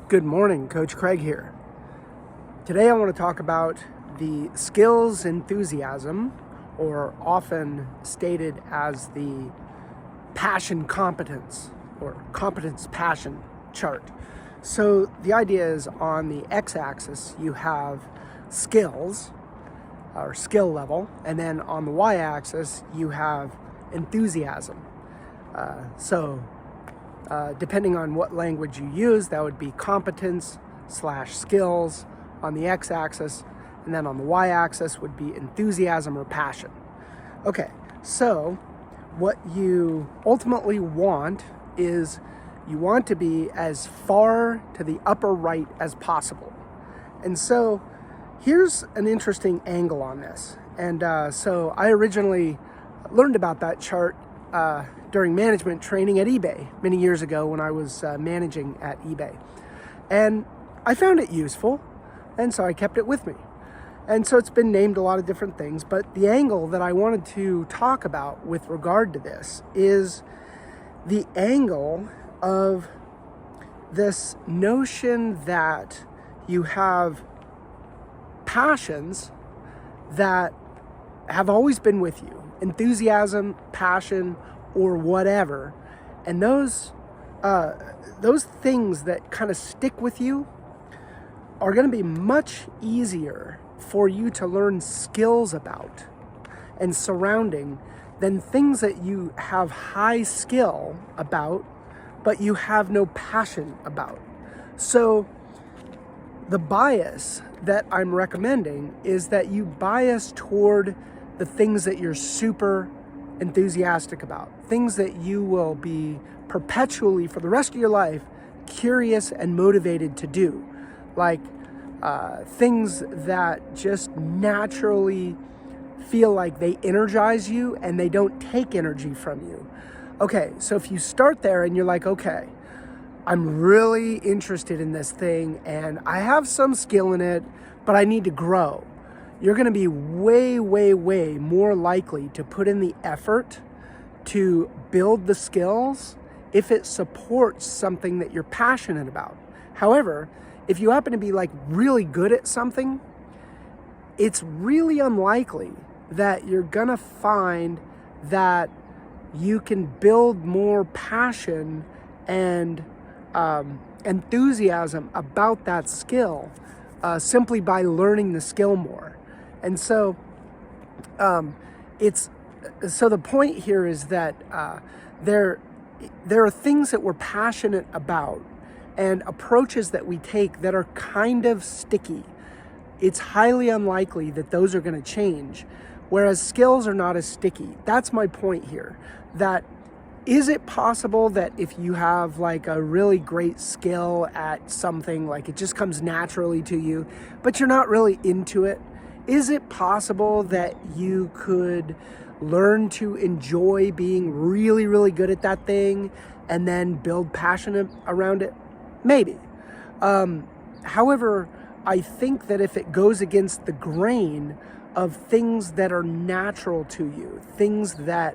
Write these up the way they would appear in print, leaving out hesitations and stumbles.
Good morning, Coach Craig here. Today I want to talk about the skills enthusiasm, or often stated as the passion competence or competence passion chart. So the idea is on the x-axis you have skills or skill level, and then on the y-axis you have enthusiasm. Depending on what language you use, that would be competence/skills on the x-axis, and then on the y-axis would be enthusiasm or passion. Okay, so what you ultimately want is you want to be as far to the upper right as possible. And so here's an interesting angle on this. And so I originally learned about that chart during management training at eBay many years ago when I was managing at eBay. And I found it useful, and so I kept it with me. And so it's been named a lot of different things, but the angle that I wanted to talk about with regard to this is the angle of this notion that you have passions that have always been with you, enthusiasm, passion, or whatever, and those things that kind of stick with you are going to be much easier for you to learn skills about and surrounding than things that you have high skill about but you have no passion about. So the bias that I'm recommending is that you bias toward the things that you're super enthusiastic about, things that you will be perpetually for the rest of your life curious and motivated to do, like things that just naturally feel like they energize you and they don't take energy from you. Okay, so if you start there and you're like, okay, I'm really interested in this thing and I have some skill in it, but I need to grow. You're going to be way, way, way more likely to put in the effort to build the skills if it supports something that you're passionate about. However, if you happen to be like really good at something, it's really unlikely that you're going to find that you can build more passion and enthusiasm about that skill simply by learning the skill more. And so the point here is that there are things that we're passionate about and approaches that we take that are kind of sticky. It's highly unlikely that those are going to change, whereas skills are not as sticky. That's my point here. That is it possible that if you have like a really great skill at something, like it just comes naturally to you, but you're not really into it, is it possible that you could learn to enjoy being really, really good at that thing and then build passion around it? Maybe. However, I think that if it goes against the grain of things that are natural to you, things that,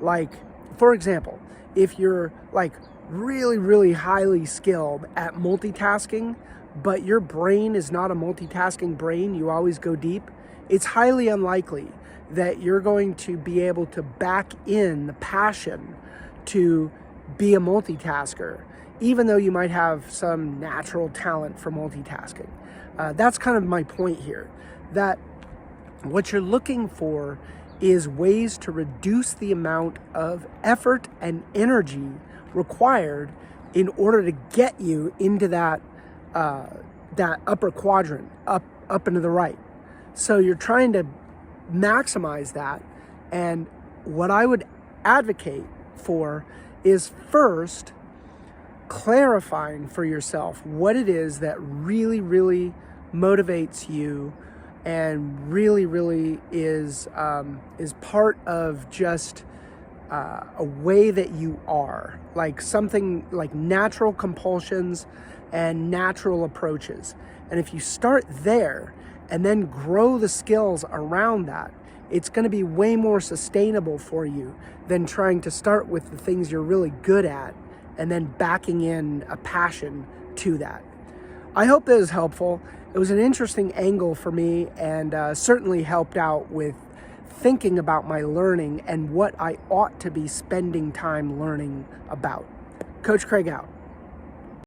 like, for example, if you're like really, really highly skilled at multitasking, but your brain is not a multitasking brain, you always go deep, it's highly unlikely that you're going to be able to back in the passion to be a multitasker, even though you might have some natural talent for multitasking. That's kind of my point here, that what you're looking for is ways to reduce the amount of effort and energy required in order to get you into that upper quadrant, up and to the right. So you're trying to maximize that. And what I would advocate for is first clarifying for yourself what it is that really, really motivates you and really, really is part of just a way that you are, like something like natural compulsions and natural approaches. And if you start there and then grow the skills around that, it's going to be way more sustainable for you than trying to start with the things you're really good at and then backing in a passion to that. I hope that was helpful. It was an interesting angle for me, and certainly helped out with thinking about my learning and what I ought to be spending time learning about. Coach Craig out.